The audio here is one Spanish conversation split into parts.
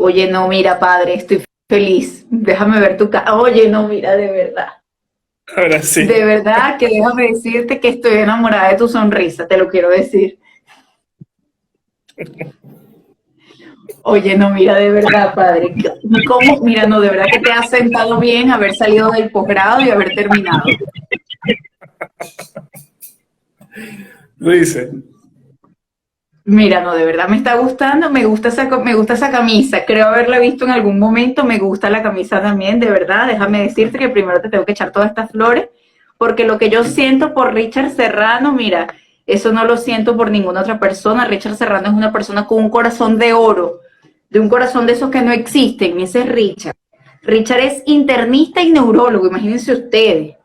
Oye, no, mira, padre, estoy feliz. Déjame ver tu cara. Oye, no, mira, de verdad. Ahora De sí. verdad que déjame decirte que estoy enamorada de tu sonrisa, te lo quiero decir. Oye, no, mira, de verdad, padre. ¿Cómo? Mira, no, de verdad que te has sentado bien haber salido del posgrado y haber terminado. Dice, Mira, no, de verdad me está gustando, me gusta esa camisa, creo haberla visto en algún momento, me gusta la camisa también, de verdad, déjame decirte que primero te tengo que echar todas estas flores, porque lo que yo siento por Richard Serrano, mira, eso no lo siento por ninguna otra persona. Richard Serrano es una persona con un corazón de oro, de un corazón de esos que no existen, ese es Richard. Richard es internista y neurólogo, imagínense ustedes.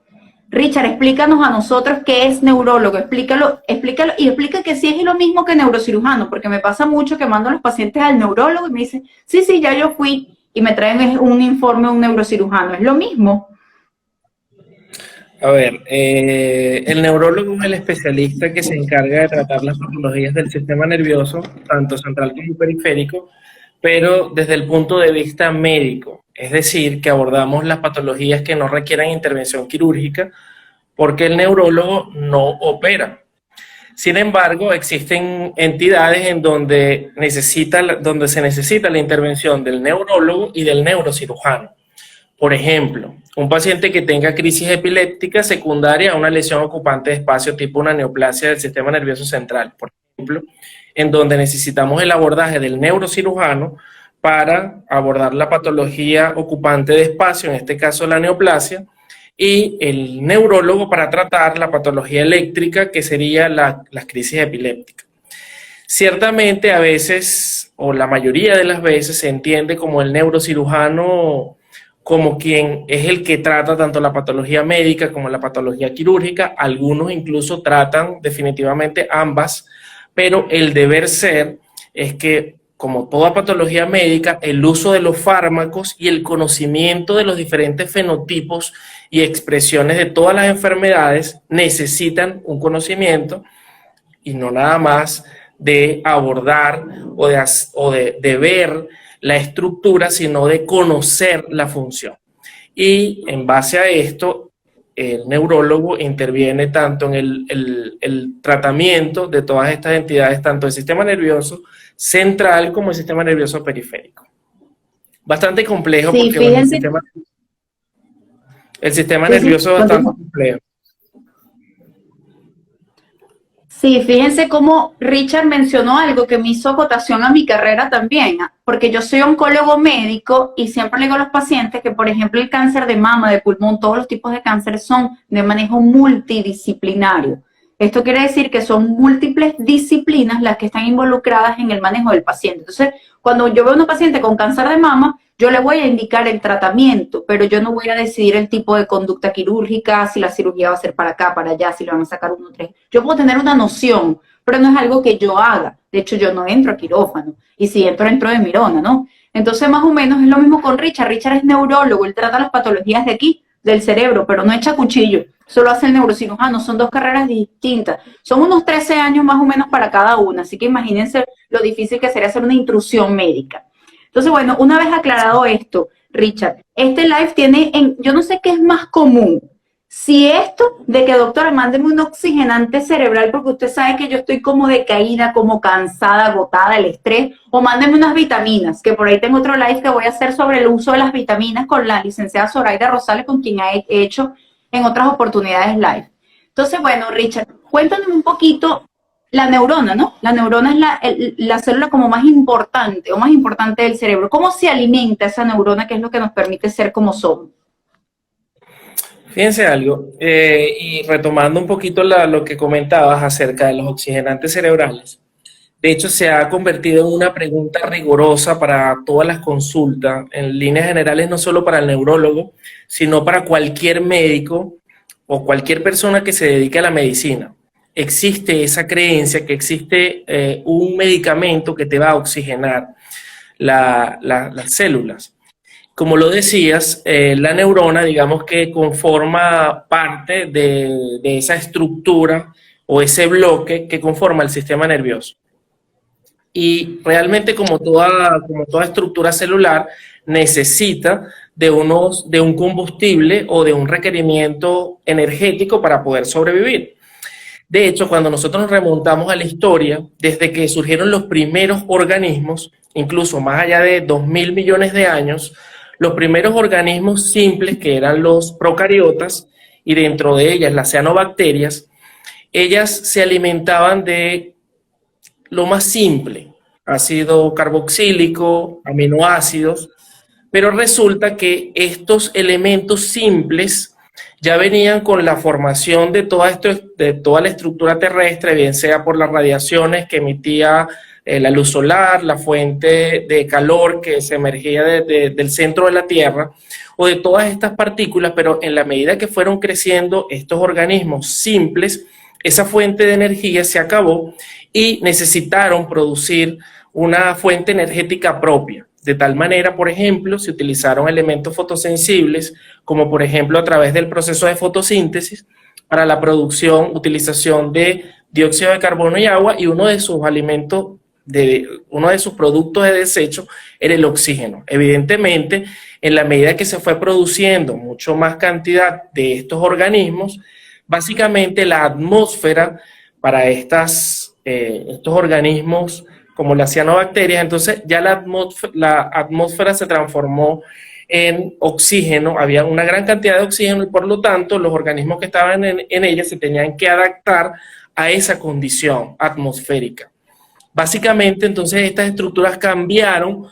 Richard, explícanos a nosotros qué es neurólogo, explícalo, explícalo y explica que sí es lo mismo que neurocirujano, porque me pasa mucho que mando a los pacientes al neurólogo y me dicen, sí, sí, ya yo fui y me traen un informe de un neurocirujano, es lo mismo. a ver, el neurólogo es el especialista que se encarga de tratar las patologías del sistema nervioso, tanto central como periférico, pero desde el punto de vista médico. Es decir, que abordamos las patologías que no requieran intervención quirúrgica, porque el neurólogo no opera. Sin embargo, existen entidades en donde se necesita la intervención del neurólogo y del neurocirujano. Por ejemplo, un paciente que tenga crisis epiléptica secundaria a una lesión ocupante de espacio tipo una neoplasia del sistema nervioso central, por ejemplo, en donde necesitamos el abordaje del neurocirujano para abordar la patología ocupante de espacio, en este caso la neoplasia, y el neurólogo para tratar la patología eléctrica, que sería las crisis epilépticas. Ciertamente a veces, o la mayoría de las veces, se entiende como el neurocirujano como quien es el que trata tanto la patología médica como la patología quirúrgica. Algunos incluso tratan definitivamente ambas, pero el deber ser es que, como toda patología médica, el uso de los fármacos y el conocimiento de los diferentes fenotipos y expresiones de todas las enfermedades necesitan un conocimiento y no nada más de abordar o de ver la estructura, sino de conocer la función. Y en base a esto, el neurólogo interviene tanto en el tratamiento de todas estas entidades, tanto el sistema nervioso central como el sistema nervioso periférico. Bastante complejo Sí, porque, bueno, fíjense, el sistema sí, sí, nervioso es bastante continúa. complejo. Sí, fíjense cómo Richard mencionó algo que me hizo acotación a mi carrera también, porque yo soy oncólogo médico y siempre le digo a los pacientes que, por ejemplo, el cáncer de mama, de pulmón, todos los tipos de cáncer son de manejo multidisciplinario. Esto quiere decir que son múltiples disciplinas las que están involucradas en el manejo del paciente. Entonces, cuando yo veo a un paciente con cáncer de mama, yo le voy a indicar el tratamiento, pero yo no voy a decidir el tipo de conducta quirúrgica, si la cirugía va a ser para acá, para allá, si le van a sacar uno o tres. Yo puedo tener una noción, pero no es algo que yo haga. De hecho, yo no entro a quirófano. Y si entro, entro de mirona, ¿no? Entonces, más o menos es lo mismo con Richard. Richard es neurólogo, él trata las patologías de aquí, del cerebro, pero no echa cuchillo. Solo hace el neurocirujano. Son dos carreras distintas. Son unos 13 años más o menos para cada una. Así que imagínense lo difícil que sería hacer una intrusión médica. Entonces, bueno, una vez aclarado esto, Richard, este live tiene, yo no sé qué es más común, si esto de que doctora, mándeme un oxigenante cerebral porque usted sabe que yo estoy como decaída, como cansada, agotada, el estrés, o mándeme unas vitaminas, que por ahí tengo otro live que voy a hacer sobre el uso de las vitaminas con la licenciada Zoraida Rosales, con quien he hecho en otras oportunidades live. Entonces, bueno, Richard, cuéntame un poquito la neurona, ¿no? La neurona es la célula como más importante o más importante del cerebro. ¿Cómo se alimenta esa neurona que es lo que nos permite ser como somos? Fíjense algo, y retomando un poquito lo que comentabas acerca de los oxigenantes cerebrales, de hecho se ha convertido en una pregunta rigurosa para todas las consultas, en líneas generales, no solo para el neurólogo, sino para cualquier médico o cualquier persona que se dedique a la medicina. Existe esa creencia que existe un medicamento que te va a oxigenar las células. Como lo decías, la neurona, digamos que conforma parte de esa estructura o ese bloque que conforma el sistema nervioso. y realmente como toda estructura celular necesita de un combustible o de un requerimiento energético para poder sobrevivir. De hecho, cuando nosotros nos remontamos a la historia, desde que surgieron los primeros organismos, incluso más allá de 2.000 millones de años, los primeros organismos simples, que eran los procariotas, y dentro de ellas las cianobacterias, ellas se alimentaban de lo más simple, ácido carboxílico, aminoácidos, pero resulta que estos elementos simples ya venían con la formación de de toda la estructura terrestre, bien sea por las radiaciones que emitía la luz solar, la fuente de calor que se emergía del centro de la Tierra, o de todas estas partículas, pero en la medida que fueron creciendo estos organismos simples, esa fuente de energía se acabó y necesitaron producir una fuente energética propia. De tal manera, por ejemplo, se utilizaron elementos fotosensibles, como por ejemplo a través del proceso de fotosíntesis, para la utilización de dióxido de carbono y agua, y uno de sus productos de desecho era el oxígeno. Evidentemente, en la medida que se fue produciendo mucho más cantidad de estos organismos, básicamente la atmósfera para estos organismos como las cianobacterias, entonces ya la atmósfera se transformó en oxígeno, había una gran cantidad de oxígeno y por lo tanto los organismos que estaban en ella se tenían que adaptar a esa condición atmosférica. Básicamente entonces estas estructuras cambiaron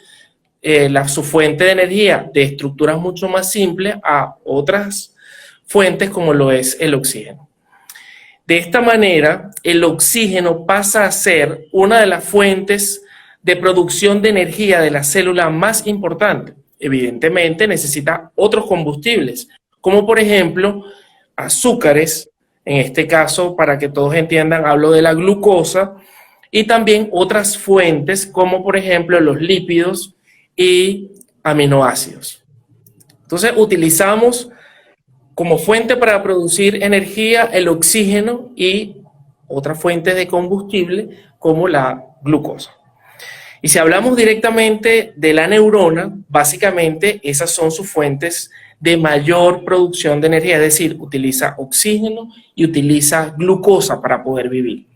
su fuente de energía de estructuras mucho más simples a otras fuentes como lo es el oxígeno. De esta manera, el oxígeno pasa a ser una de las fuentes de producción de energía de la célula más importante. Evidentemente necesita otros combustibles, como por ejemplo azúcares, en este caso, para que todos entiendan, hablo de la glucosa, y también otras fuentes, como por ejemplo los lípidos y aminoácidos. Entonces utilizamos como fuente para producir energía el oxígeno y otras fuentes de combustible como la glucosa. Y si hablamos directamente de la neurona, básicamente esas son sus fuentes de mayor producción de energía, es decir, utiliza oxígeno y utiliza glucosa para poder vivir.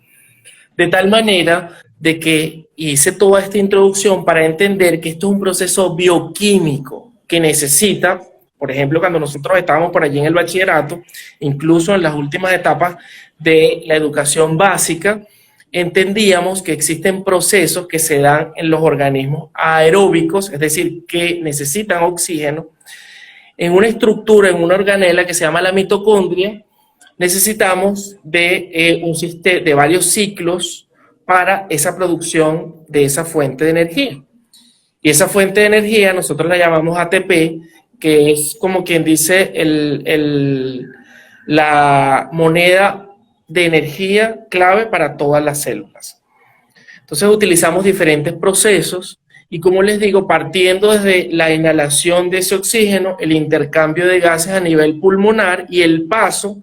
De tal manera de que hice toda esta introducción para entender que esto es un proceso bioquímico que necesita. Por ejemplo, cuando nosotros estábamos por allí en el bachillerato, incluso en las últimas etapas de la educación básica, entendíamos que existen procesos que se dan en los organismos aeróbicos, es decir, que necesitan oxígeno, en una estructura, en una organela que se llama la mitocondria. Necesitamos de varios ciclos para esa producción de esa fuente de energía. Y esa fuente de energía nosotros la llamamos ATP, que es como quien dice la moneda de energía clave para todas las células. Entonces utilizamos diferentes procesos y, como les digo, partiendo desde la inhalación de ese oxígeno, el intercambio de gases a nivel pulmonar y el paso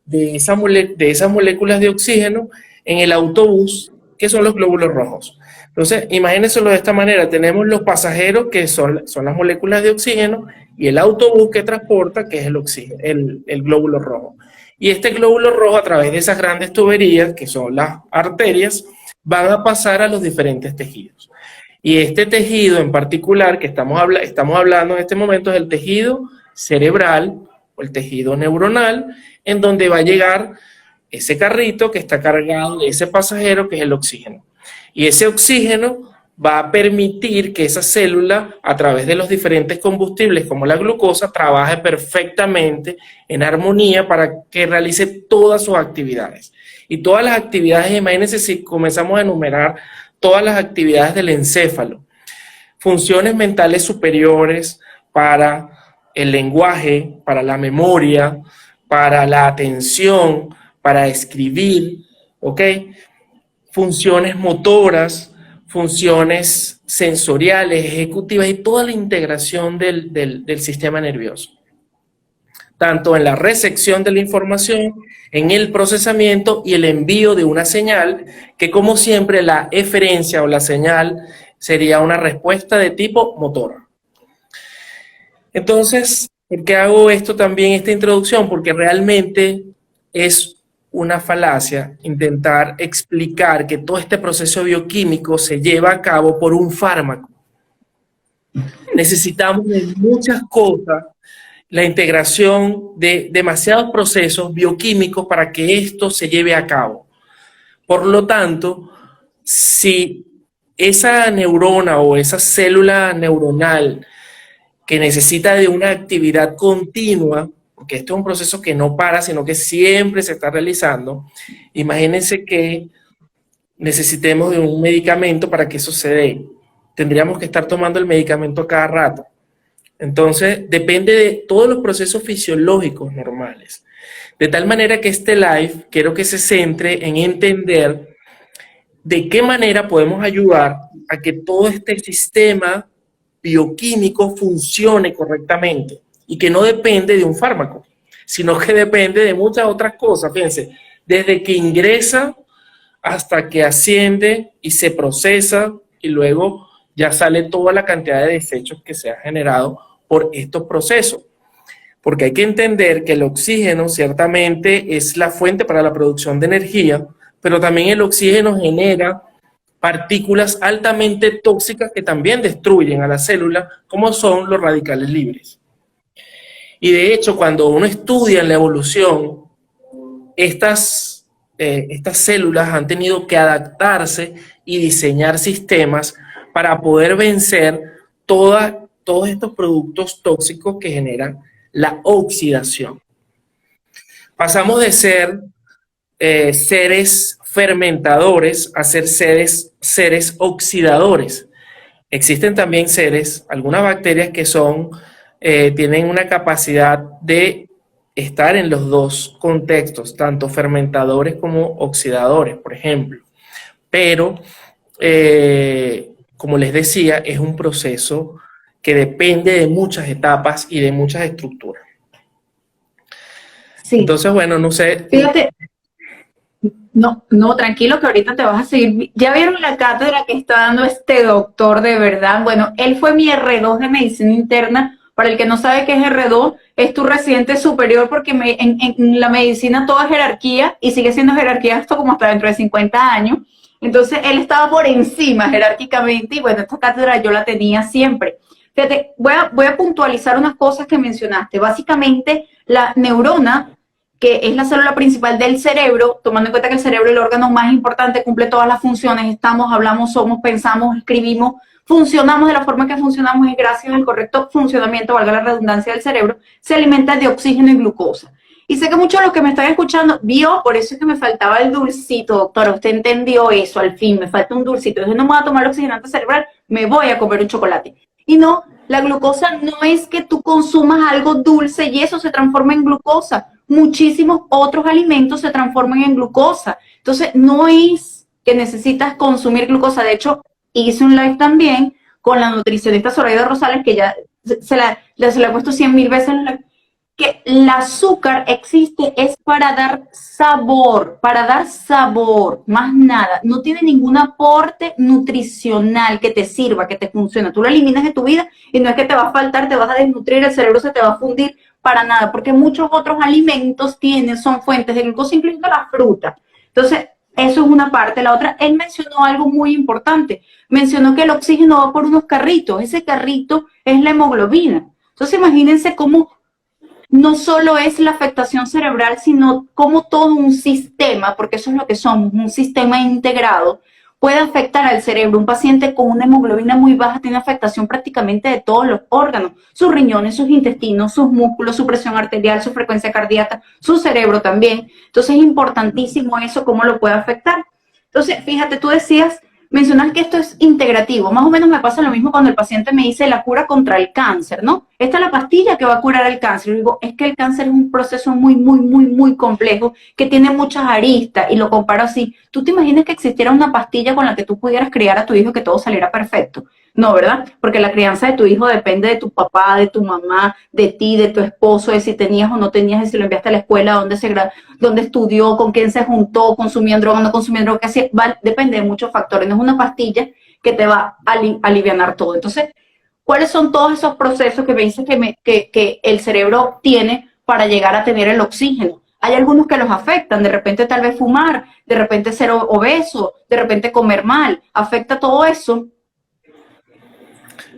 de esas moléculas de oxígeno en el autobús, que son los glóbulos rojos. Entonces, imagínenselo de esta manera: tenemos los pasajeros, que son las moléculas de oxígeno, y el autobús que transporta, que es el glóbulo rojo. Y este glóbulo rojo, a través de esas grandes tuberías, que son las arterias, van a pasar a los diferentes tejidos. Y este tejido en particular que estamos hablando en este momento es el tejido cerebral o el tejido neuronal, en donde va a llegar ese carrito que está cargado de ese pasajero, que es el oxígeno. Y ese oxígeno va a permitir que esa célula, a través de los diferentes combustibles como la glucosa, trabaje perfectamente en armonía para que realice todas sus actividades. Y todas las actividades, imagínense si comenzamos a enumerar todas las actividades del encéfalo: funciones mentales superiores para el lenguaje, para la memoria, para la atención, para escribir, ¿ok? Funciones motoras, funciones sensoriales, ejecutivas y toda la integración del sistema nervioso. tanto en la recepción de la información, en el procesamiento y el envío de una señal, que como siempre la eferencia o la señal sería una respuesta de tipo motor. Entonces, ¿por qué hago esto también, esta introducción? Porque realmente es una falacia intentar explicar que todo este proceso bioquímico se lleva a cabo por un fármaco. Necesitamos de muchas cosas, la integración de demasiados procesos bioquímicos para que esto se lleve a cabo. Por lo tanto, si esa neurona o esa célula neuronal que necesita de una actividad continua, porque esto es un proceso que no para, sino que siempre se está realizando, imagínense que necesitemos de un medicamento para que eso se dé. Tendríamos que estar tomando el medicamento cada rato. Entonces, depende de todos los procesos fisiológicos normales. De tal manera que este live quiero que se centre en entender de qué manera podemos ayudar a que todo este sistema bioquímico funcione correctamente y que no depende de un fármaco, sino que depende de muchas otras cosas. Fíjense, desde que ingresa hasta que asciende y se procesa y luego ya sale toda la cantidad de desechos que se ha generado por estos procesos. Porque hay que entender que el oxígeno ciertamente es la fuente para la producción de energía, pero también el oxígeno genera partículas altamente tóxicas que también destruyen a la célula, como son los radicales libres. Y de hecho, cuando uno estudia en la evolución, estas células han tenido que adaptarse y diseñar sistemas para poder vencer todos estos productos tóxicos que generan la oxidación. Pasamos de ser seres fermentadores a ser seres oxidadores. Existen también seres, algunas bacterias que tienen una capacidad de estar en los dos contextos, tanto fermentadores como oxidadores, por ejemplo. Pero, como les decía, es un proceso que depende de muchas etapas y de muchas estructuras. Sí. Entonces, bueno, no sé. Fíjate, no, tranquilo que ahorita te vas a seguir. ¿Ya vieron la cátedra que está dando este doctor de verdad? Bueno, él fue mi R2 de medicina interna. Para el que no sabe qué es R2, es tu residente superior, porque en la medicina todo es jerarquía y sigue siendo jerarquía esto como hasta dentro de 50 años. Entonces, él estaba por encima jerárquicamente y bueno, esta cátedra yo la tenía siempre. Fíjate, voy a puntualizar unas cosas que mencionaste. Básicamente, la neurona, que es la célula principal del cerebro, tomando en cuenta que el cerebro es el órgano más importante, cumple todas las funciones, estamos, hablamos, somos, pensamos, escribimos, funcionamos de la forma que funcionamos y gracias al correcto funcionamiento, valga la redundancia, del cerebro, se alimenta de oxígeno y glucosa. Y sé que muchos de los que me están escuchando vio, por eso es que me faltaba el dulcito, doctora, usted entendió eso, al fin, me falta un dulcito, entonces no me voy a tomar el oxigenante cerebral, me voy a comer un chocolate. Y no, la glucosa no es que tú consumas algo dulce y eso se transforma en glucosa. Muchísimos otros alimentos se transforman en glucosa. Entonces, no es que necesitas consumir glucosa. De hecho, hice un live también con la nutricionista Zoraida Rosales, que ya se la he puesto 100.000 veces en la live, que el azúcar existe es para dar sabor, más nada. No tiene ningún aporte nutricional que te sirva, que te funcione. Tú lo eliminas de tu vida y no es que te va a faltar, te vas a desnutrir, el cerebro se te va a fundir, para nada, porque muchos otros alimentos son fuentes de glucosa, incluyendo la fruta. Entonces, eso es una parte. La otra, él mencionó algo muy importante. Mencionó que el oxígeno va por unos carritos. Ese carrito es la hemoglobina. Entonces, imagínense cómo no solo es la afectación cerebral, sino cómo todo un sistema, porque eso es lo que somos, un sistema integrado, puede afectar al cerebro. Un paciente con una hemoglobina muy baja tiene afectación prácticamente de todos los órganos, sus riñones, sus intestinos, sus músculos, su presión arterial, su frecuencia cardíaca, su cerebro también. Entonces es importantísimo eso, cómo lo puede afectar. Entonces, fíjate, tú mencionas que esto es integrativo. Más o menos me pasa lo mismo cuando el paciente me dice la cura contra el cáncer, ¿no? esta es la pastilla que va a curar el cáncer. Y digo, es que el cáncer es un proceso muy, muy, muy, muy complejo que tiene muchas aristas y lo comparo así. ¿Tú te imaginas que existiera una pastilla con la que tú pudieras criar a tu hijo y que todo saliera perfecto? No, ¿verdad? Porque la crianza de tu hijo depende de tu papá, de tu mamá, de ti, de tu esposo, de si tenías o no tenías, de si lo enviaste a la escuela, dónde estudió, con quién se juntó, consumía droga, no consumía droga, depende de muchos factores. No es una pastilla que te va a alivianar todo. Entonces, ¿cuáles son todos esos procesos que me dices que el cerebro tiene para llegar a tener el oxígeno? Hay algunos que los afectan, de repente tal vez fumar, de repente ser obeso, de repente comer mal, afecta todo eso.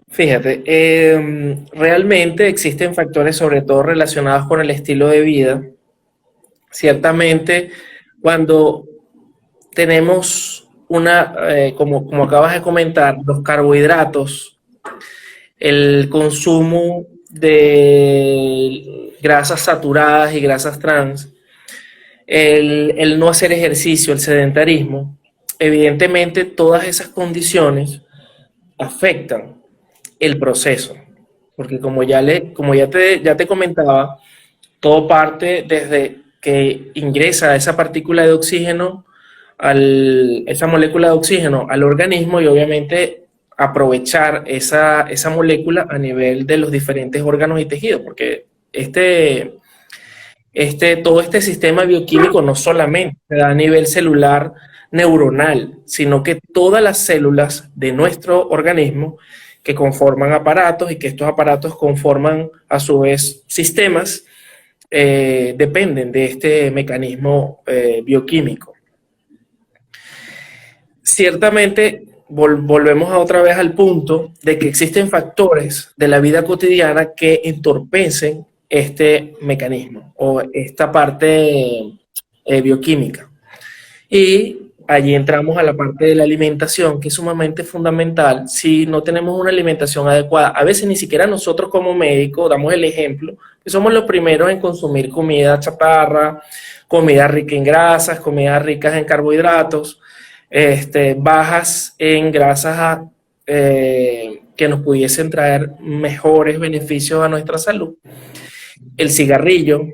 Fíjate, realmente existen factores sobre todo relacionados con el estilo de vida. Ciertamente, cuando tenemos como acabas de comentar, los carbohidratos, el consumo de grasas saturadas y grasas trans, el no hacer ejercicio, el sedentarismo, evidentemente todas esas condiciones afectan el proceso, porque ya te comentaba, todo parte desde que ingresa esa partícula de oxígeno, esa molécula de oxígeno al organismo y obviamente aprovechar esa molécula a nivel de los diferentes órganos y tejidos, porque todo este sistema bioquímico no solamente se da a nivel celular neuronal, sino que todas las células de nuestro organismo que conforman aparatos y que estos aparatos conforman a su vez sistemas, dependen de este mecanismo bioquímico. Ciertamente, volvemos otra vez al punto de que existen factores de la vida cotidiana que entorpecen este mecanismo o esta parte bioquímica. Y allí entramos a la parte de la alimentación, que es sumamente fundamental. Si no tenemos una alimentación adecuada, a veces ni siquiera nosotros como médicos damos el ejemplo, que somos los primeros en consumir comida chatarra, comida rica en grasas, comidas ricas en carbohidratos, bajas en grasas que nos pudiesen traer mejores beneficios a nuestra salud. El cigarrillo,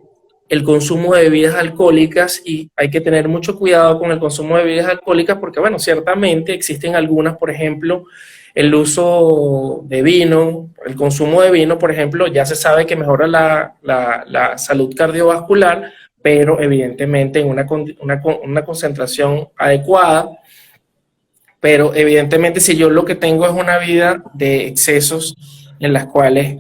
el consumo de bebidas alcohólicas, y hay que tener mucho cuidado con el consumo de bebidas alcohólicas porque, bueno, ciertamente existen algunas, por ejemplo, el uso de vino, el consumo de vino, por ejemplo, ya se sabe que mejora la salud cardiovascular, pero evidentemente en una concentración adecuada. Pero evidentemente si yo lo que tengo es una vida de excesos en las cuales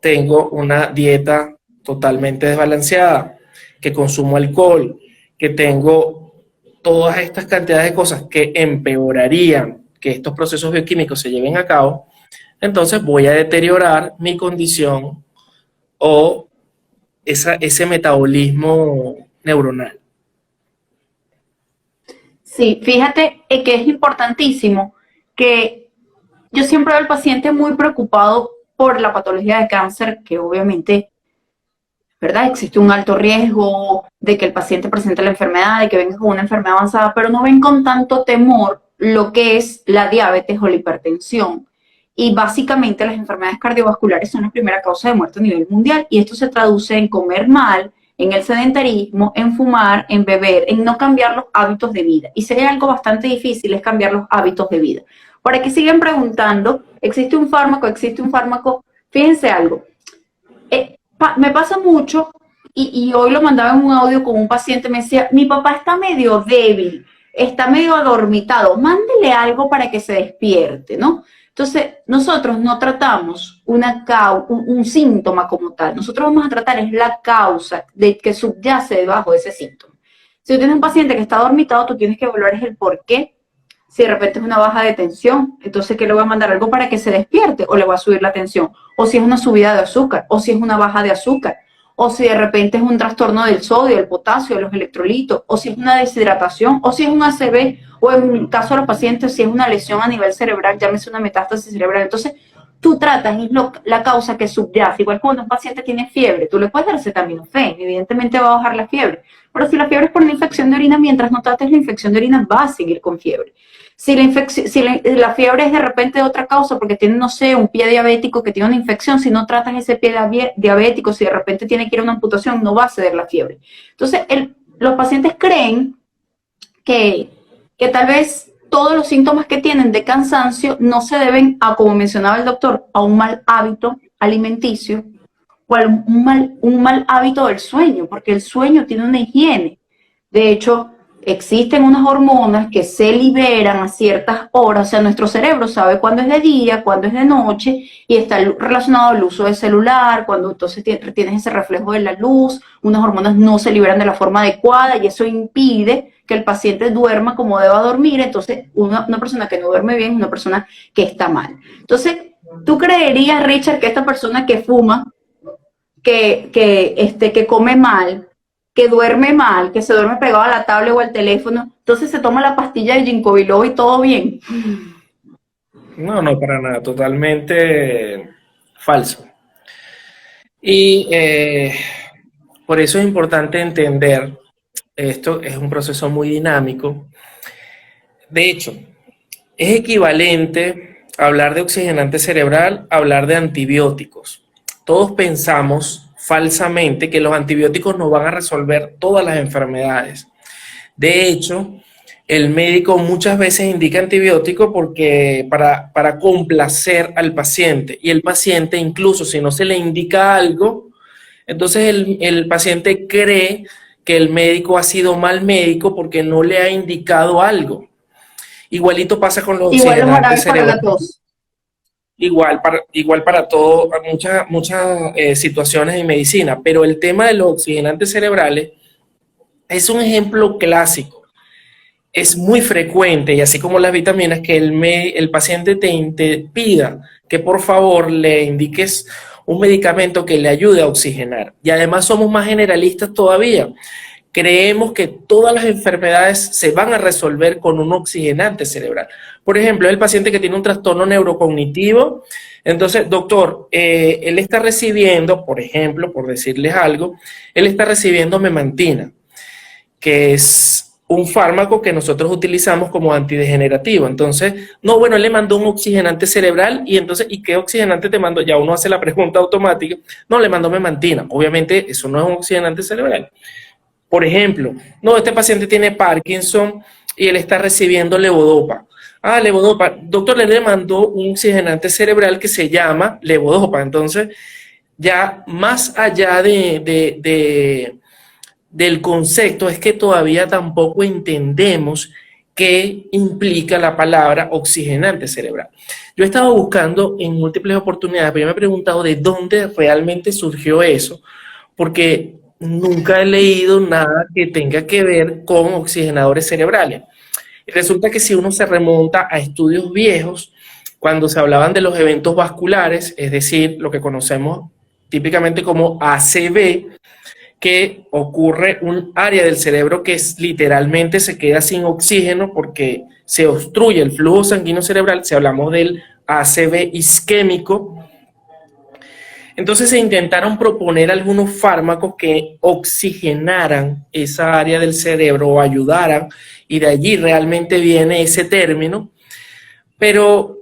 tengo una dieta totalmente desbalanceada, que consumo alcohol, que tengo todas estas cantidades de cosas que empeorarían que estos procesos bioquímicos se lleven a cabo, entonces voy a deteriorar mi condición o ese metabolismo neuronal. Sí, fíjate que es importantísimo que yo siempre veo al paciente muy preocupado por la patología de cáncer, que obviamente, ¿verdad? Existe un alto riesgo de que el paciente presente la enfermedad, de que venga con una enfermedad avanzada, pero no ven con tanto temor lo que es la diabetes o la hipertensión. Y básicamente las enfermedades cardiovasculares son la primera causa de muerte a nivel mundial y esto se traduce en comer mal, en el sedentarismo, en fumar, en beber, en no cambiar los hábitos de vida. Y sería algo bastante difícil es cambiar los hábitos de vida. Por aquí siguen preguntando, ¿existe un fármaco? ¿Existe un fármaco? Fíjense algo, me pasa mucho y hoy lo mandaba en un audio con un paciente, me decía, mi papá está medio débil, está medio adormitado, mándele algo para que se despierte, ¿no? Entonces, nosotros no tratamos un síntoma como tal, nosotros vamos a tratar es la causa que subyace debajo de ese síntoma. Si tú tienes un paciente que está adormitado, tú tienes que evaluar el por qué. Si de repente es una baja de tensión, entonces ¿qué le voy a mandar? Algo para que se despierte o le voy a subir la tensión. O si es una subida de azúcar, o si es una baja de azúcar, o si de repente es un trastorno del sodio, del potasio, de los electrolitos, o si es una deshidratación, o si es un ACV, o en el caso de los pacientes, si es una lesión a nivel cerebral, llámese una metástasis cerebral. Entonces, tú tratas la causa que subyace. Igual cuando un paciente tiene fiebre, tú le puedes dar acetaminofén, evidentemente va a bajar la fiebre. Pero si la fiebre es por una infección de orina, mientras no trates la infección de orina, va a seguir con fiebre. Si la fiebre es de repente de otra causa, porque tiene, no sé, un pie diabético que tiene una infección, si no tratas ese pie diabético, si de repente tiene que ir a una amputación, no va a ceder la fiebre. Entonces, los pacientes creen que tal vez todos los síntomas que tienen de cansancio no se deben a, como mencionaba el doctor, a un mal hábito alimenticio o a un mal hábito del sueño, porque el sueño tiene una higiene. De hecho, existen unas hormonas que se liberan a ciertas horas, o sea, nuestro cerebro sabe cuándo es de día, cuándo es de noche, y está relacionado al uso del celular, cuando entonces tienes ese reflejo de la luz, unas hormonas no se liberan de la forma adecuada, y eso impide que el paciente duerma como deba dormir. Entonces una persona que no duerme bien es una persona que está mal. Entonces, ¿tú creerías, Richard, que esta persona que fuma, que come mal, que duerme mal, que se duerme pegado a la tablet o al teléfono, entonces se toma la pastilla de ginkgo biloba y todo bien? No, no, para nada, totalmente falso. Y por eso es importante entender, esto es un proceso muy dinámico. De hecho, es equivalente a hablar de oxigenante cerebral a hablar de antibióticos. Todos pensamos falsamente que los antibióticos no van a resolver todas las enfermedades. De hecho, el médico muchas veces indica antibiótico porque para complacer al paciente, y el paciente, incluso si no se le indica algo, entonces el paciente cree que el médico ha sido mal médico porque no le ha indicado algo. Igualito pasa con los Igual los oxigenantes jarabes para la cerebrales. tos. Igual para todo, muchas situaciones en medicina, pero el tema de los oxigenantes cerebrales es un ejemplo clásico. Es muy frecuente, y así como las vitaminas, que el paciente te pida que por favor le indiques un medicamento que le ayude a oxigenar. Y además somos más generalistas todavía. Creemos que todas las enfermedades se van a resolver con un oxigenante cerebral. Por ejemplo, el paciente que tiene un trastorno neurocognitivo, entonces, doctor, él está recibiendo, por ejemplo, por decirles algo, él está recibiendo memantina, que es un fármaco que nosotros utilizamos como antidegenerativo. Entonces, no, bueno, él le mandó un oxigenante cerebral y entonces, ¿y qué oxigenante te mandó? Ya uno hace la pregunta automática. No, le mandó memantina. Obviamente, eso no es un oxigenante cerebral. Por ejemplo, no, este paciente tiene Parkinson y él está recibiendo levodopa. Ah, levodopa. Doctor, le mandó un oxigenante cerebral que se llama levodopa. Entonces, ya más allá del concepto, es que todavía tampoco entendemos qué implica la palabra oxigenante cerebral. Yo he estado buscando en múltiples oportunidades, pero yo me he preguntado de dónde realmente surgió eso, porque nunca he leído nada que tenga que ver con oxigenadores cerebrales. Y resulta que si uno se remonta a estudios viejos, cuando se hablaban de los eventos vasculares, es decir, lo que conocemos típicamente como ACV, que ocurre un área del cerebro que literalmente se queda sin oxígeno porque se obstruye el flujo sanguíneo cerebral, si hablamos del ACV isquémico. Entonces se intentaron proponer algunos fármacos que oxigenaran esa área del cerebro o ayudaran, y de allí realmente viene ese término. Pero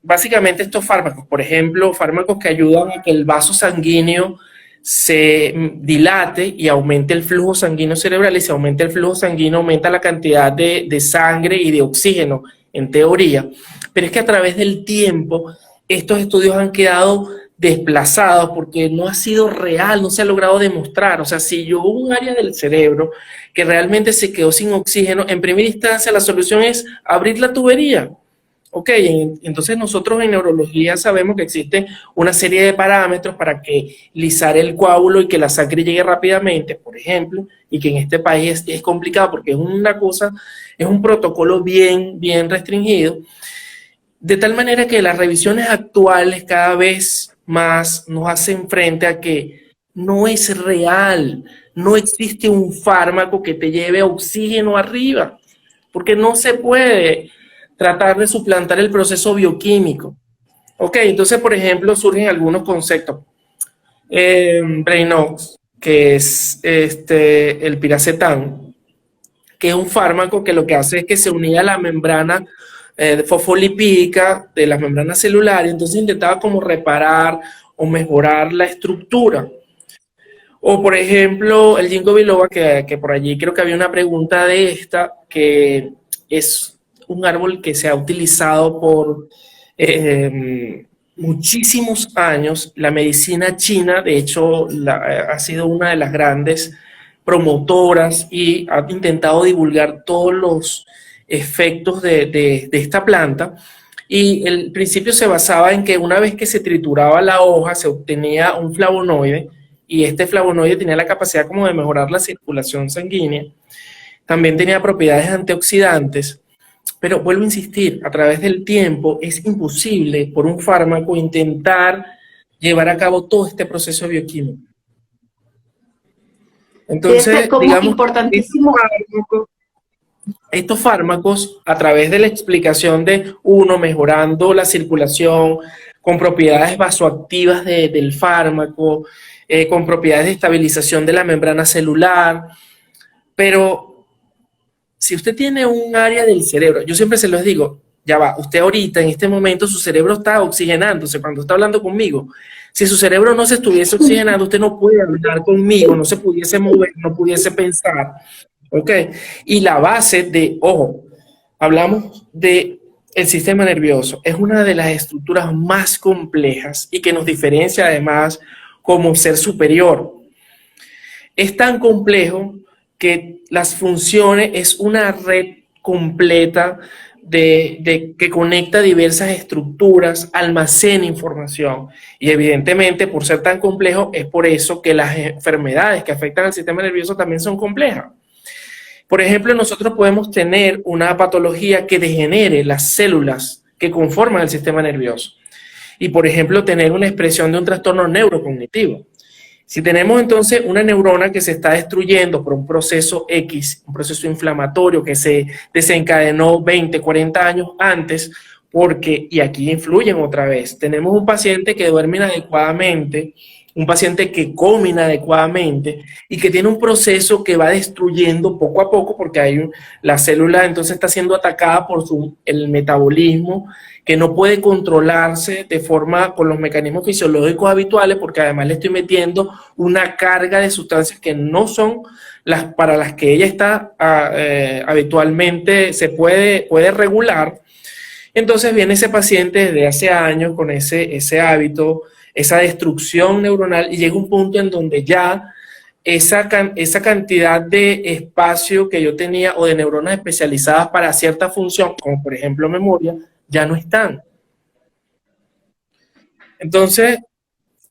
básicamente estos fármacos, por ejemplo, fármacos que ayudan a que el vaso sanguíneo se dilate y aumente el flujo sanguíneo cerebral, y si aumenta el flujo sanguíneo aumenta la cantidad de sangre y de oxígeno, en teoría. Pero es que a través del tiempo estos estudios han quedado desplazados porque no ha sido real, no se ha logrado demostrar. O sea, si yo un área del cerebro que realmente se quedó sin oxígeno, en primera instancia la solución es abrir la tubería. Ok, entonces nosotros en neurología sabemos que existe una serie de parámetros para que lisar el coágulo y que la sangre llegue rápidamente, por ejemplo, y que en este país es complicado porque es una cosa, es un protocolo bien restringido, de tal manera que las revisiones actuales cada vez más nos hacen frente a que no es real, no existe un fármaco que te lleve oxígeno arriba, porque no se puede tratar de suplantar el proceso bioquímico. Ok, entonces, por ejemplo, surgen algunos conceptos. Brainox, que es el piracetam, que es un fármaco que lo que hace es que se unía a la membrana fosfolipídica de las membranas celulares, entonces intentaba como reparar o mejorar la estructura. O por ejemplo, el ginkgo biloba, que por allí creo que había una pregunta de esta, que es un árbol que se ha utilizado por muchísimos años. La medicina china, de hecho, ha sido una de las grandes promotoras y ha intentado divulgar todos los efectos de esta planta. Y el principio se basaba en que una vez que se trituraba la hoja, se obtenía un flavonoide, y este flavonoide tenía la capacidad como de mejorar la circulación sanguínea. También tenía propiedades antioxidantes, pero vuelvo a insistir, a través del tiempo es imposible por un fármaco intentar llevar a cabo todo este proceso bioquímico. Entonces, como digamos, importantísimo. Estos fármacos, a través de la explicación de uno, mejorando la circulación, con propiedades vasoactivas del fármaco, con propiedades de estabilización de la membrana celular, pero si usted tiene un área del cerebro, yo siempre se los digo, ya va, usted ahorita en este momento su cerebro está oxigenándose cuando está hablando conmigo. Si su cerebro no se estuviese oxigenando, usted no puede hablar conmigo, no se pudiese mover, no pudiese pensar. ¿Ok? Y la base de, ojo, hablamos de el sistema nervioso. Es una de las estructuras más complejas y que nos diferencia además como ser superior. Es tan complejo que las funciones es una red completa que conecta diversas estructuras, almacena información. Y evidentemente, por ser tan complejo, es por eso que las enfermedades que afectan al sistema nervioso también son complejas. Por ejemplo, nosotros podemos tener una patología que degenere las células que conforman el sistema nervioso. Y, por ejemplo, tener una expresión de un trastorno neurocognitivo. Si tenemos entonces una neurona que se está destruyendo por un proceso X, un proceso inflamatorio que se desencadenó 20, 40 años antes, porque, y aquí influyen otra vez, tenemos un paciente que duerme inadecuadamente, un paciente que come inadecuadamente y que tiene un proceso que va destruyendo poco a poco porque la célula entonces está siendo atacada por el metabolismo que no puede controlarse de forma con los mecanismos fisiológicos habituales porque además le estoy metiendo una carga de sustancias que no son las para las que ella está habitualmente se puede regular. Entonces viene ese paciente desde hace años con ese hábito, esa destrucción neuronal y llega un punto en donde ya esa cantidad de espacio que yo tenía o de neuronas especializadas para cierta función, como por ejemplo memoria, ya no están. Entonces,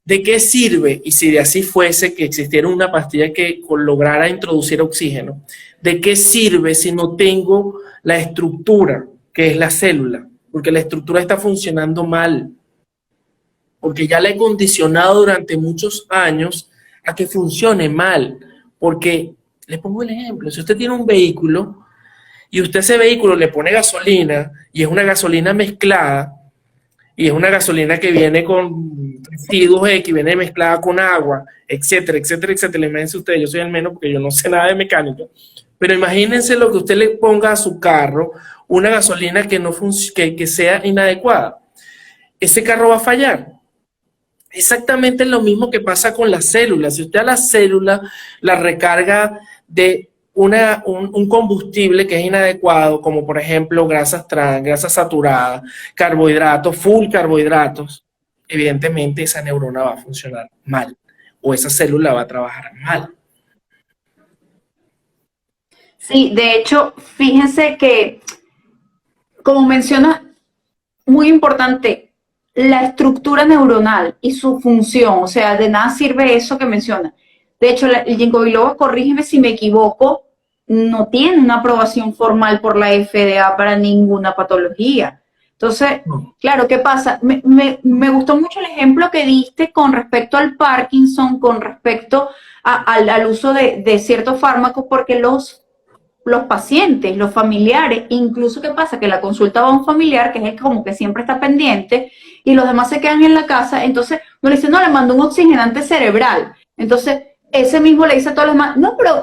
¿de qué sirve? Y si de así fuese que existiera una pastilla que lograra introducir oxígeno, ¿de qué sirve si no tengo la estructura, que es la célula? Porque la estructura está funcionando mal. Porque ya la he condicionado durante muchos años a que funcione mal. Porque, les pongo el ejemplo, si usted tiene un vehículo y usted a ese vehículo le pone gasolina y es una gasolina mezclada y es una gasolina que viene con residuos X, viene mezclada con agua, etcétera, etcétera, etcétera. Imagínense ustedes, yo soy el menos porque yo no sé nada de mecánica, pero imagínense lo que usted le ponga a su carro, una gasolina que sea inadecuada. Ese carro va a fallar. Exactamente lo mismo que pasa con las células. Si usted a la célula la recarga de un combustible que es inadecuado, como por ejemplo grasas trans, grasas saturadas, carbohidratos, full carbohidratos, evidentemente esa neurona va a funcionar mal o esa célula va a trabajar mal. Sí, de hecho, fíjense que, como menciona, muy importante, la estructura neuronal y su función, o sea, de nada sirve eso que menciona. De hecho, el ginkgo biloba, corrígeme si me equivoco, no tiene una aprobación formal por la FDA para ninguna patología. Entonces, claro, ¿qué pasa? Me gustó mucho el ejemplo que diste con respecto al Parkinson, con respecto al uso de ciertos fármacos, porque los pacientes, los familiares, incluso ¿qué pasa? Que la consulta va a un familiar, que es el como que siempre está pendiente, y los demás se quedan en la casa, entonces uno le dice, no, le mando un oxigenante cerebral. Entonces, ese mismo le dice a todos los demás, no, pero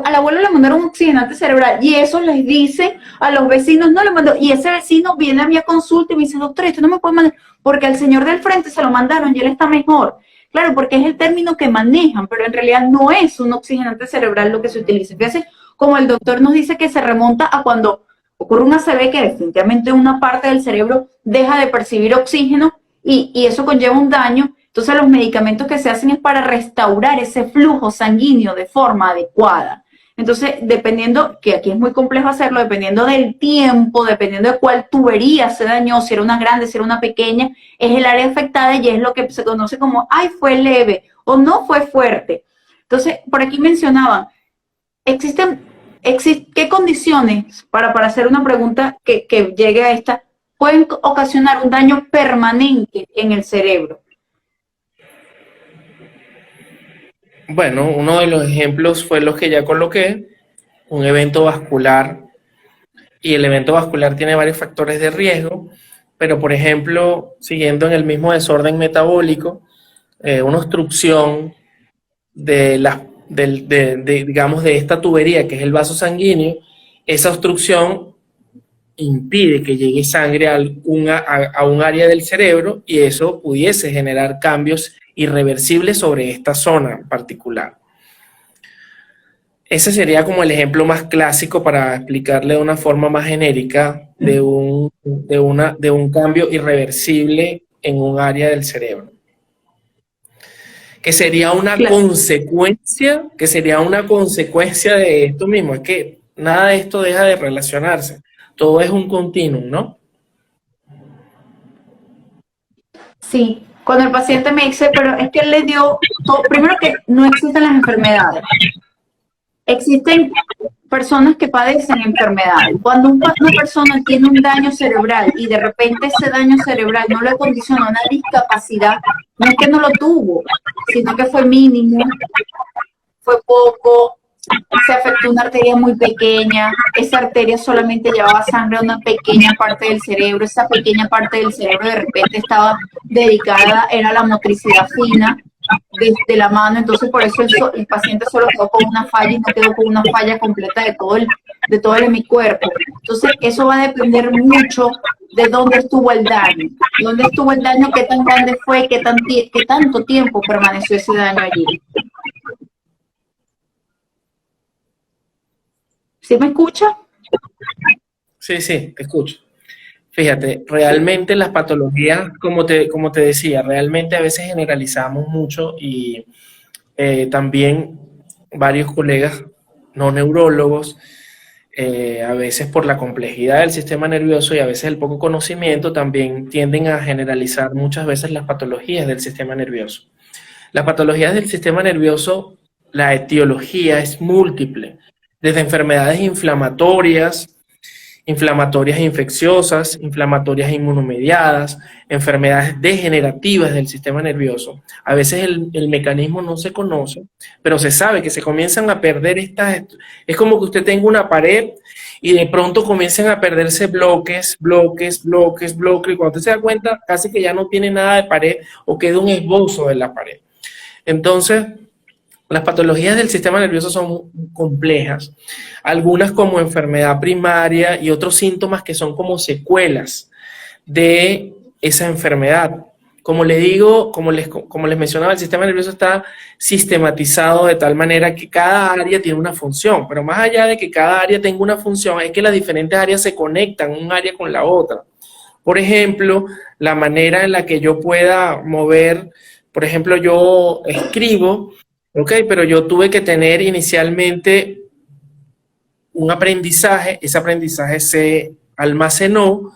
al abuelo le mandaron un oxigenante cerebral, y eso les dicen a los vecinos, no le mandó, y ese vecino viene a mi consulta y me dice, doctor, esto no me puede mandar, porque al señor del frente se lo mandaron y él está mejor. Claro, porque es el término que manejan, pero en realidad no es un oxigenante cerebral lo que se utiliza. Fíjate, como el doctor nos dice que se remonta a cuando ocurre una ACV, que definitivamente una parte del cerebro deja de percibir oxígeno y eso conlleva un daño. Entonces los medicamentos que se hacen es para restaurar ese flujo sanguíneo de forma adecuada. Entonces, dependiendo, que aquí es muy complejo hacerlo, dependiendo del tiempo, dependiendo de cuál tubería se dañó, si era una grande, si era una pequeña, es el área afectada y es lo que se conoce como, ay, fue leve o no fue fuerte. Entonces, por aquí mencionaban, ¿qué condiciones, para hacer una pregunta que llegue a esta, pueden ocasionar un daño permanente en el cerebro? Bueno, uno de los ejemplos fue los que ya coloqué, un evento vascular, y el evento vascular tiene varios factores de riesgo, pero por ejemplo, siguiendo en el mismo desorden metabólico, una obstrucción digamos, de esta tubería que es el vaso sanguíneo, esa obstrucción impide que llegue sangre a un área del cerebro y eso pudiese generar cambios irreversibles sobre esta zona en particular. Ese sería como el ejemplo más clásico para explicarle de una forma más genérica de un cambio irreversible en un área del cerebro. Que sería una consecuencia de esto mismo. Es que nada de esto deja de relacionarse. Todo es un continuum, ¿no? Sí, cuando el paciente me dice, pero es que él le dio, primero que no existen las enfermedades, existen personas que padecen enfermedades. Cuando una persona tiene un daño cerebral y de repente ese daño cerebral no le condiciona una discapacidad, no es que no lo tuvo, sino que fue mínimo, fue poco, se afectó una arteria muy pequeña, esa arteria solamente llevaba sangre a una pequeña parte del cerebro, esa pequeña parte del cerebro de repente estaba dedicada, era la motricidad fina de la mano, entonces por eso el paciente solo quedó con una falla y no quedó con una falla completa de todo el hemicuerpo. Entonces eso va a depender mucho de dónde estuvo el daño, qué tan grande fue, qué tanto tiempo permaneció ese daño allí. ¿Sí me escucha? Sí, te escucho. Fíjate, realmente las patologías, como te decía, realmente a veces generalizamos mucho y también varios colegas no neurólogos, a veces por la complejidad del sistema nervioso y a veces el poco conocimiento, también tienden a generalizar muchas veces las patologías del sistema nervioso. Las patologías del sistema nervioso, la etiología es múltiple, desde enfermedades inflamatorias infecciosas, inflamatorias inmunomediadas, enfermedades degenerativas del sistema nervioso. A veces el mecanismo no se conoce, pero se sabe que se comienzan a perder es como que usted tenga una pared y de pronto comienzan a perderse bloques, y cuando usted se da cuenta, casi que ya no tiene nada de pared o queda un esbozo de la pared. Entonces, las patologías del sistema nervioso son complejas, algunas como enfermedad primaria y otros síntomas que son como secuelas de esa enfermedad. Como les digo, como les mencionaba, el sistema nervioso está sistematizado de tal manera que cada área tiene una función, pero más allá de que cada área tenga una función, es que las diferentes áreas se conectan un área con la otra. Por ejemplo, la manera en la que yo pueda mover, por ejemplo, yo escribo, ok, pero yo tuve que tener inicialmente un aprendizaje, ese aprendizaje se almacenó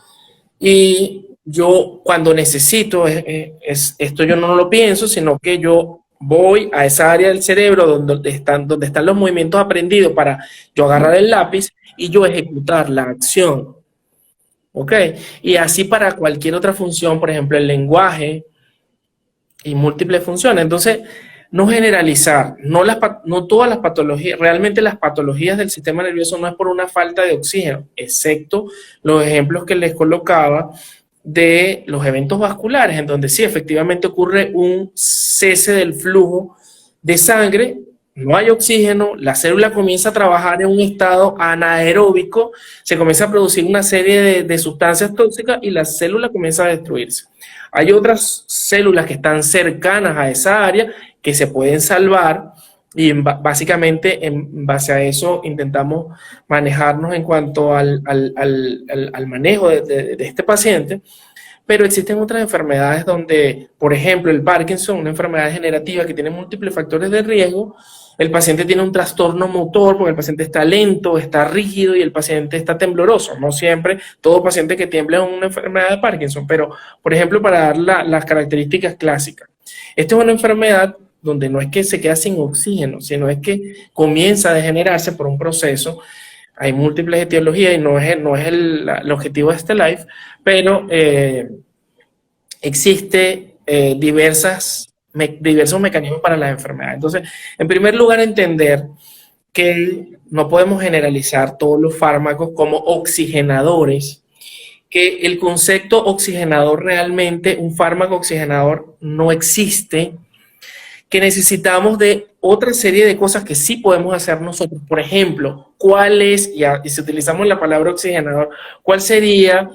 y yo cuando necesito, esto yo no lo pienso, sino que yo voy a esa área del cerebro donde están los movimientos aprendidos para yo agarrar el lápiz y yo ejecutar la acción. ¿Ok? Y así para cualquier otra función, por ejemplo, el lenguaje y múltiples funciones. Entonces, no generalizar, no todas las patologías, realmente las patologías del sistema nervioso no es por una falta de oxígeno, excepto los ejemplos que les colocaba de los eventos vasculares, en donde sí, efectivamente ocurre un cese del flujo de sangre no hay oxígeno, la célula comienza a trabajar en un estado anaeróbico, se comienza a producir una serie de sustancias tóxicas y la célula comienza a destruirse. Hay otras células que están cercanas a esa área que se pueden salvar y básicamente en base a eso intentamos manejarnos en cuanto al manejo de este paciente. Pero existen otras enfermedades donde, por ejemplo, el Parkinson, una enfermedad degenerativa que tiene múltiples factores de riesgo, el paciente tiene un trastorno motor porque el paciente está lento, está rígido y el paciente está tembloroso. No siempre todo paciente que tiembla es una enfermedad de Parkinson, pero, por ejemplo, para dar las características clásicas. Esta es una enfermedad donde no es que se queda sin oxígeno, sino es que comienza a degenerarse por un proceso. Hay múltiples etiologías y no es el objetivo de este live, pero existe diversos mecanismos para las enfermedades. Entonces, en primer lugar, entender que no podemos generalizar todos los fármacos como oxigenadores, que el concepto oxigenador realmente, un fármaco oxigenador no existe, que necesitamos de otra serie de cosas que sí podemos hacer nosotros. Por ejemplo, ¿cuál es, y si utilizamos la palabra oxigenador, cuál sería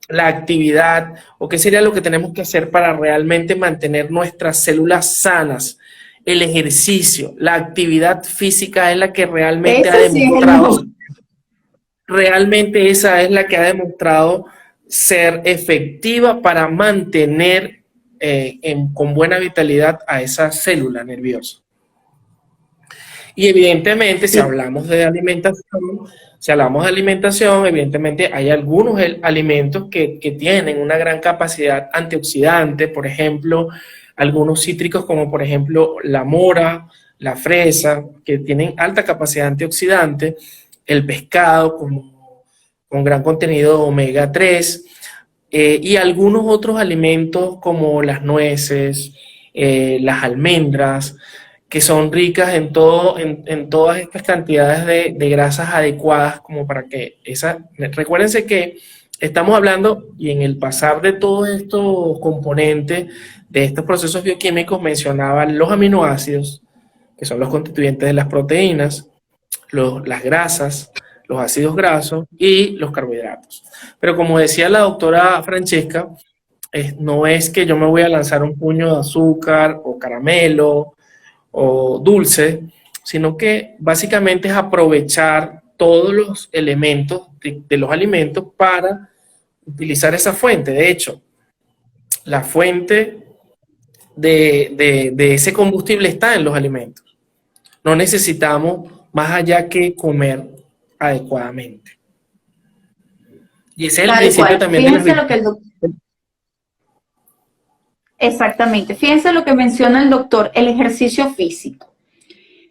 la actividad o qué sería lo que tenemos que hacer para realmente mantener nuestras células sanas? El ejercicio, la actividad física es la que realmente ha Ese sí es el demostrado, mejor. realmente esa es la que ha demostrado ser efectiva para mantener con buena vitalidad a esa célula nerviosa. Y evidentemente, Sí, si hablamos de alimentación, evidentemente hay algunos alimentos que tienen una gran capacidad antioxidante, por ejemplo, algunos cítricos como por ejemplo la mora, la fresa, que tienen alta capacidad antioxidante, el pescado con gran contenido de omega 3, y algunos otros alimentos como las nueces, las almendras, que son ricas en todas estas cantidades de grasas adecuadas como para que recuérdense que estamos hablando y en el pasar de todos estos componentes de estos procesos bioquímicos mencionaba los aminoácidos, que son los constituyentes de las proteínas, las grasas, los ácidos grasos y los carbohidratos. Pero como decía la doctora Francesca, no es que yo me voy a lanzar un puño de azúcar o caramelo o dulce, sino que básicamente es aprovechar todos los elementos de los alimentos para utilizar esa fuente. De hecho, la fuente de ese combustible está en los alimentos. No necesitamos más allá que comer adecuadamente. Y ese es el tal principio cual. también de las Fíjense lo que vitaminas. el doctor, exactamente, fíjense lo que menciona el doctor, el ejercicio físico.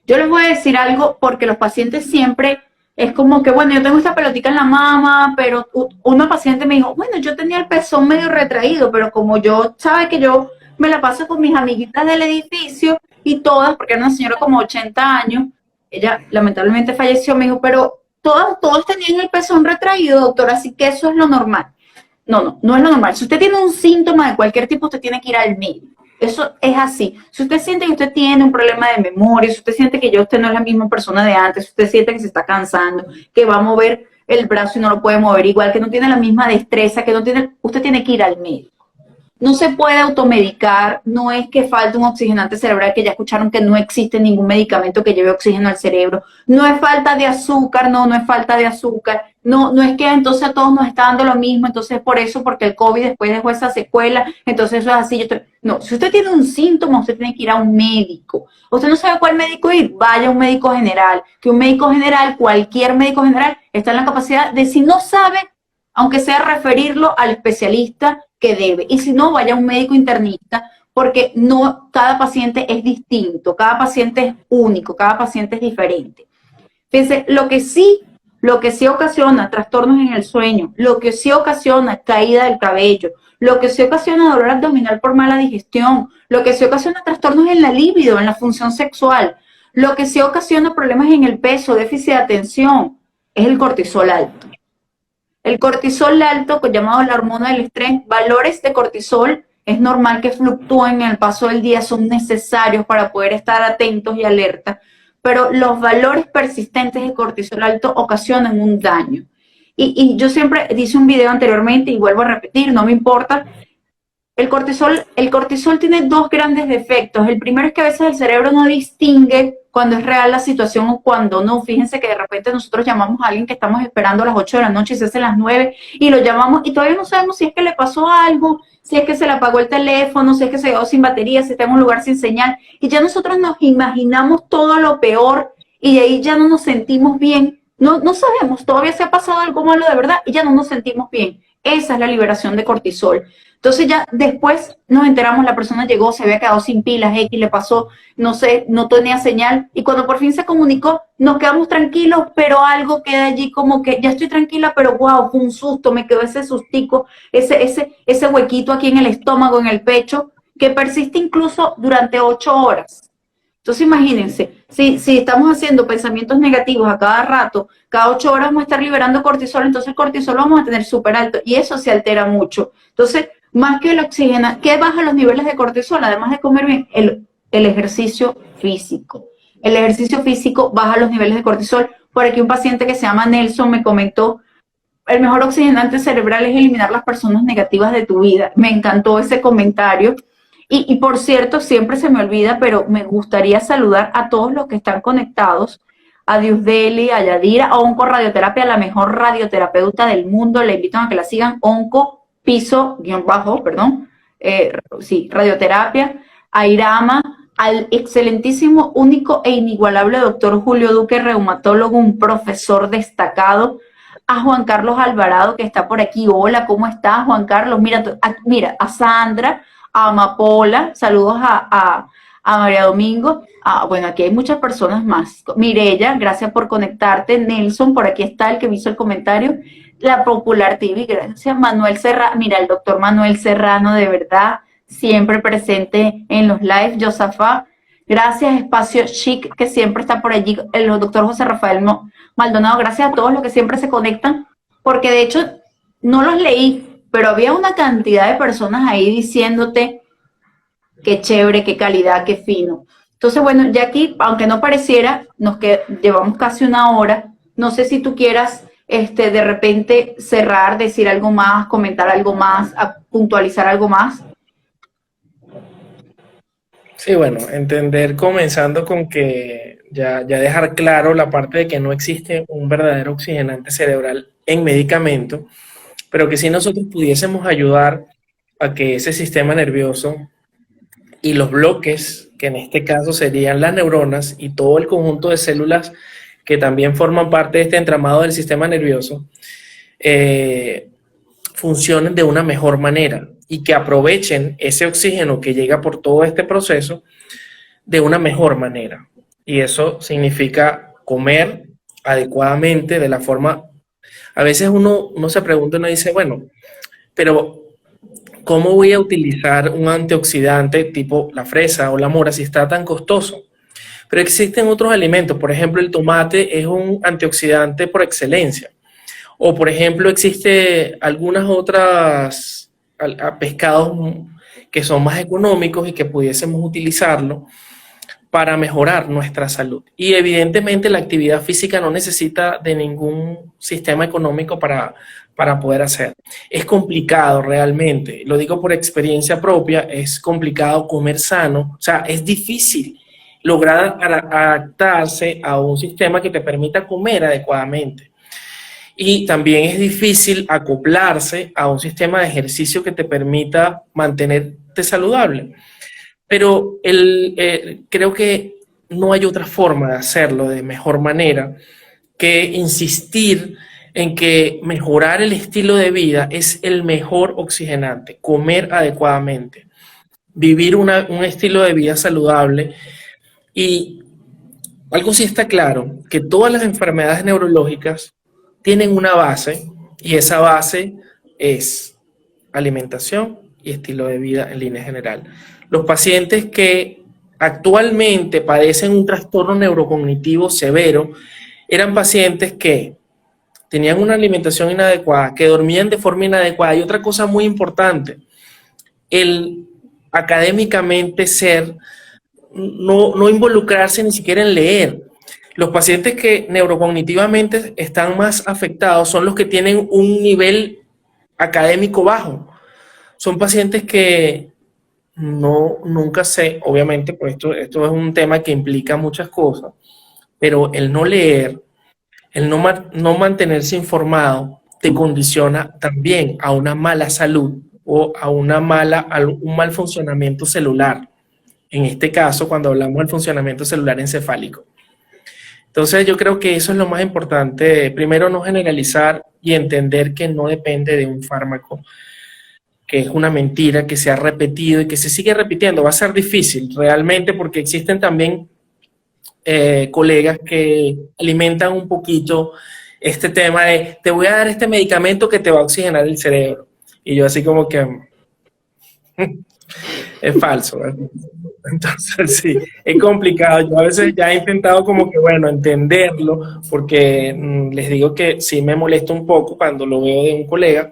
Yo les voy a decir algo porque los pacientes siempre es como que, bueno, yo tengo esta pelotita en la mama, pero una paciente me dijo, bueno, yo tenía el pezón medio retraído, pero como yo, sabe que yo me la paso con mis amiguitas del edificio y todas, porque era una señora como 80 años, ella lamentablemente falleció, me dijo, pero todos tenían el pezón retraído, doctora, así que eso es lo normal. No es lo normal. Si usted tiene un síntoma de cualquier tipo, usted tiene que ir al médico. Eso es así. Si usted siente que usted tiene un problema de memoria, si usted siente que ya usted no es la misma persona de antes, si usted siente que se está cansando, que va a mover el brazo y no lo puede mover igual, que no tiene la misma destreza, que no tiene, usted tiene que ir al médico. No se puede automedicar, no es que falte un oxigenante cerebral, que ya escucharon que no existe ningún medicamento que lleve oxígeno al cerebro. No es falta de azúcar, no es falta de azúcar. No es que entonces a todos nos está dando lo mismo, entonces por eso, porque el COVID después dejó esa secuela, entonces eso es así. No, si usted tiene un síntoma, usted tiene que ir a un médico. Usted no sabe cuál médico ir, vaya a un médico general. Que un médico general, cualquier médico general, está en la capacidad de, si no sabe, aunque sea referirlo al especialista que debe. Y si no, vaya a un médico internista, porque no, cada paciente es distinto, cada paciente es único, cada paciente es diferente. Fíjense, lo que sí ocasiona trastornos en el sueño, lo que sí ocasiona caída del cabello, lo que sí ocasiona dolor abdominal por mala digestión, lo que sí ocasiona trastornos en la libido, en la función sexual, lo que sí ocasiona problemas en el peso, déficit de atención, es el cortisol alto. El cortisol alto, llamado la hormona del estrés, valores de cortisol es normal que fluctúen en el paso del día, son necesarios para poder estar atentos y alerta, pero los valores persistentes de cortisol alto ocasionan un daño. Y yo siempre hice un video anteriormente y vuelvo a repetir, no me importa. El cortisol tiene dos grandes defectos. El primero es que a veces el cerebro no distingue cuando es real la situación o cuando no. Fíjense que de repente nosotros llamamos a alguien que estamos esperando a las 8 de la noche y se hace las 9 y lo llamamos y todavía no sabemos si es que le pasó algo, si es que se le apagó el teléfono, si es que se quedó sin batería, si está en un lugar sin señal. Y ya nosotros nos imaginamos todo lo peor y de ahí ya no nos sentimos bien. No sabemos, todavía se ha pasado algo malo de verdad y ya no nos sentimos bien. Esa es la liberación de cortisol. Entonces ya después nos enteramos, la persona llegó, se había quedado sin pilas, X le pasó, no sé, no tenía señal. Y cuando por fin se comunicó, nos quedamos tranquilos, pero algo queda allí como que ya estoy tranquila, pero wow, fue un susto, me quedó ese sustico, ese huequito aquí en el estómago, en el pecho, que persiste incluso durante 8 horas. Entonces imagínense, si estamos haciendo pensamientos negativos a cada rato, cada 8 horas vamos a estar liberando cortisol, entonces el cortisol lo vamos a tener súper alto y eso se altera mucho. Entonces, más que el oxígeno, ¿qué baja los niveles de cortisol? Además de comer bien, el ejercicio físico. El ejercicio físico baja los niveles de cortisol. Por aquí un paciente que se llama Nelson me comentó, el mejor oxigenante cerebral es eliminar las personas negativas de tu vida. Me encantó ese comentario. Y por cierto, siempre se me olvida, pero me gustaría saludar a todos los que están conectados, a Diusdeli, a Yadira, a Onco Radioterapia, la mejor radioterapeuta del mundo. Le invito a que la sigan, Onco Radioterapia, a Irama, al excelentísimo, único e inigualable doctor Julio Duque, reumatólogo, un profesor destacado, a Juan Carlos Alvarado, que está por aquí. Hola, ¿cómo estás, Juan Carlos? Mira, a Sandra, a Amapola, saludos a María Domingo. Bueno, aquí hay muchas personas más. Mirella, gracias por conectarte. Nelson, por aquí está el que me hizo el comentario. La Popular TV, gracias. Manuel Serrano, mira, el doctor Manuel Serrano, de verdad, siempre presente en los lives. Josafa, gracias. Espacio Chic, que siempre está por allí. El doctor José Rafael Maldonado, gracias a todos los que siempre se conectan, porque de hecho no los leí, pero había una cantidad de personas ahí diciéndote qué chévere, qué calidad, qué fino. Entonces, bueno, ya aquí, aunque no pareciera, llevamos casi una hora. No sé si tú quieras de repente cerrar, decir algo más, comentar algo más, puntualizar algo más. Sí, bueno, entender comenzando con que ya dejar claro la parte de que no existe un verdadero oxigenante cerebral en medicamento, pero que si nosotros pudiésemos ayudar a que ese sistema nervioso y los bloques, que en este caso serían las neuronas y todo el conjunto de células que también forman parte de este entramado del sistema nervioso, funcionen de una mejor manera y que aprovechen ese oxígeno que llega por todo este proceso de una mejor manera. Y eso significa comer adecuadamente, de la forma... A veces uno se pregunta y uno dice, bueno, pero ¿cómo voy a utilizar un antioxidante tipo la fresa o la mora si está tan costoso? Pero existen otros alimentos, por ejemplo, el tomate es un antioxidante por excelencia. O, por ejemplo, existe algunas otras pescados que son más económicos y que pudiésemos utilizarlo para mejorar nuestra salud. Y evidentemente la actividad física no necesita de ningún sistema económico para poder hacer. Es complicado realmente, lo digo por experiencia propia, es complicado comer sano, o sea, es difícil lograr adaptarse a un sistema que te permita comer adecuadamente. Y también es difícil acoplarse a un sistema de ejercicio que te permita mantenerte saludable. Pero creo que no hay otra forma de hacerlo de mejor manera que insistir en que mejorar el estilo de vida es el mejor oxigenante, comer adecuadamente, vivir un estilo de vida saludable. Y algo sí está claro, que todas las enfermedades neurológicas tienen una base y esa base es alimentación y estilo de vida en línea general. Los pacientes que actualmente padecen un trastorno neurocognitivo severo eran pacientes que tenían una alimentación inadecuada, que dormían de forma inadecuada. Y otra cosa muy importante, el académicamente no involucrarse ni siquiera en leer. Los pacientes que neurocognitivamente están más afectados son los que tienen un nivel académico bajo. Son pacientes que nunca sé, obviamente, pues esto es un tema que implica muchas cosas, pero el no leer, el no mantenerse informado, te condiciona también a una mala salud o a un mal funcionamiento celular. En este caso, cuando hablamos del funcionamiento celular encefálico. Entonces, yo creo que eso es lo más importante. Primero, no generalizar y entender que no depende de un fármaco, que es una mentira, que se ha repetido y que se sigue repitiendo. Va a ser difícil realmente porque existen también colegas que alimentan un poquito este tema de te voy a dar este medicamento que te va a oxigenar el cerebro. Y yo así como que es falso, ¿verdad? Entonces sí, es complicado. Yo a veces ya he intentado como que, bueno, entenderlo, porque les digo que sí me molesta un poco cuando lo veo de un colega,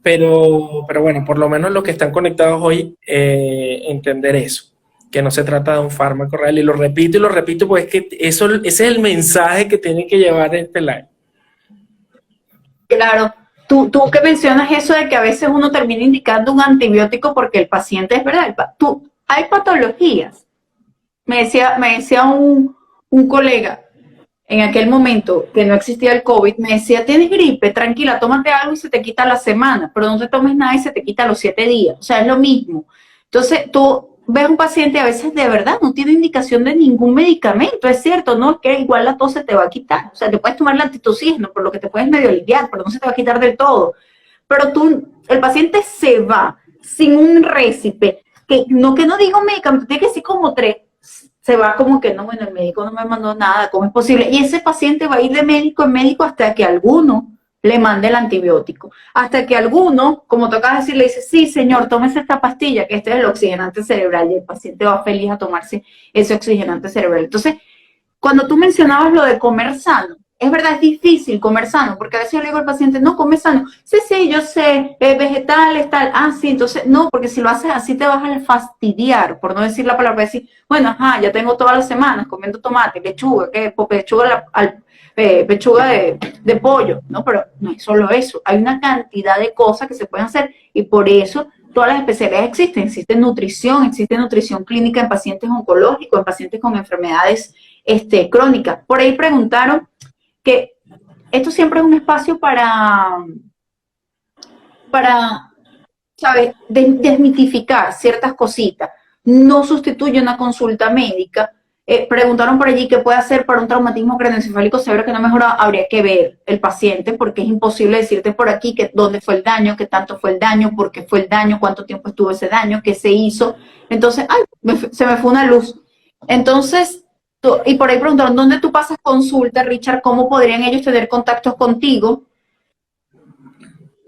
pero bueno, por lo menos los que están conectados hoy, entender eso, que no se trata de un fármaco real. Y lo repito, pues es que ese es el mensaje que tiene que llevar este live. Claro, tú que mencionas eso de que a veces uno termina indicando un antibiótico porque el paciente es verdad. Hay patologías. Me decía un colega en aquel momento que no existía el COVID, me decía, tienes gripe, tranquila, tómate algo y se te quita la semana, pero no te tomes nada y se te quita los 7 días. O sea, es lo mismo. Entonces, tú ves un paciente a veces de verdad no tiene indicación de ningún medicamento, es cierto, no es que igual la tos se te va a quitar, o sea, te puedes tomar el antitusigismo, por lo que te puedes medio aliviar, pero no se te va a quitar del todo. Pero el paciente se va sin un récipe, que no diga un medicamento, tiene que decir como 3, se va como que no, bueno, el médico no me mandó nada, ¿cómo es posible? Y ese paciente va a ir de médico en médico hasta que alguno le mande el antibiótico. Hasta que alguno, como tocas decir, le dice, sí, señor, tómese esta pastilla, que este es el oxigenante cerebral, y el paciente va feliz a tomarse ese oxigenante cerebral. Entonces, cuando tú mencionabas lo de comer sano, es verdad, es difícil comer sano, porque a veces yo le digo al paciente, no, come sano. Sí, yo sé, vegetales, tal. Ah, sí, entonces, no, porque si lo haces así te vas a fastidiar, por no decir la palabra, decir, bueno, ajá, ya tengo todas las semanas comiendo tomate, lechuga, pechuga de pollo, ¿no? Pero no es solo eso, hay una cantidad de cosas que se pueden hacer y por eso todas las especialidades existen. Existe nutrición clínica en pacientes oncológicos, en pacientes con enfermedades crónicas. Por ahí preguntaron que esto siempre es un espacio para ¿sabes?, desmitificar ciertas cositas. No sustituye una consulta médica. Preguntaron por allí qué puede hacer para un traumatismo craneoencefálico severo que no mejora. Habría que ver el paciente porque es imposible decirte por aquí que dónde fue el daño, qué tanto fue el daño, por qué fue el daño, cuánto tiempo estuvo ese daño, qué se hizo. Entonces, se me fue una luz. Entonces, y por ahí preguntaron, ¿dónde tú pasas consulta, Richard? ¿Cómo podrían ellos tener contactos contigo?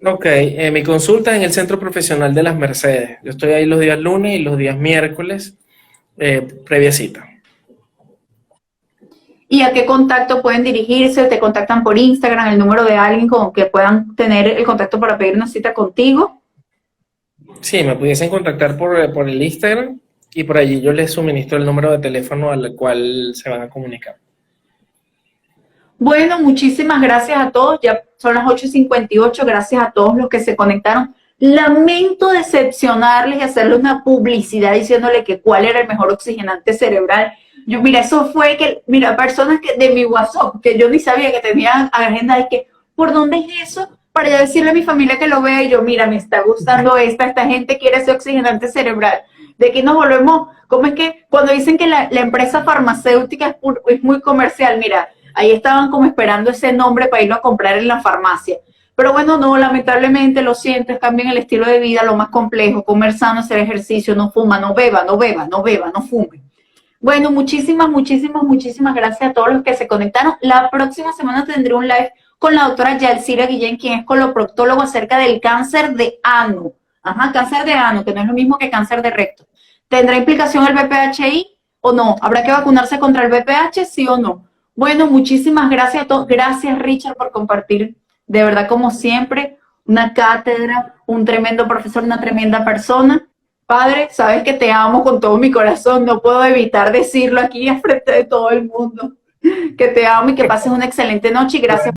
Ok, mi consulta es en el Centro Profesional de las Mercedes. Yo estoy ahí los días lunes y los días miércoles, previa cita. ¿Y a qué contacto pueden dirigirse? ¿Te contactan por Instagram, el número de alguien con que puedan tener el contacto para pedir una cita contigo? Sí, me pudiesen contactar por el Instagram y por allí yo les suministro el número de teléfono al cual se van a comunicar. Bueno, muchísimas gracias a todos. Ya son las 8:58. Gracias a todos los que se conectaron. Lamento decepcionarles y hacerles una publicidad diciéndole que cuál era el mejor oxigenante cerebral. Mira, eso fue personas que de mi WhatsApp, que yo ni sabía que tenían agenda, de que, ¿por dónde es eso? Para ya decirle a mi familia que lo vea y yo, mira, me está gustando esta gente quiere ese oxigenante cerebral. De que nos volvemos, ¿cómo es que cuando dicen que la empresa farmacéutica es muy comercial? Mira, ahí estaban como esperando ese nombre para irlo a comprar en la farmacia. Pero bueno, no, lamentablemente, lo siento, cambien el estilo de vida, lo más complejo, comer sano, hacer ejercicio, no fuma, no beba, no fume. Bueno, muchísimas gracias a todos los que se conectaron. La próxima semana tendré un live con la doctora Yalcira Guillén, quien es coloproctólogo, acerca del cáncer de ano. Ajá, cáncer de ano, que no es lo mismo que cáncer de recto. ¿Tendrá implicación el VPHI o no? ¿Habrá que vacunarse contra el VPH, sí o no? Bueno, muchísimas gracias a todos. Gracias, Richard, por compartir, de verdad, como siempre, una cátedra, un tremendo profesor, una tremenda persona. Padre, sabes que te amo con todo mi corazón, no puedo evitar decirlo aquí frente de todo el mundo, que te amo y que pases una excelente noche y gracias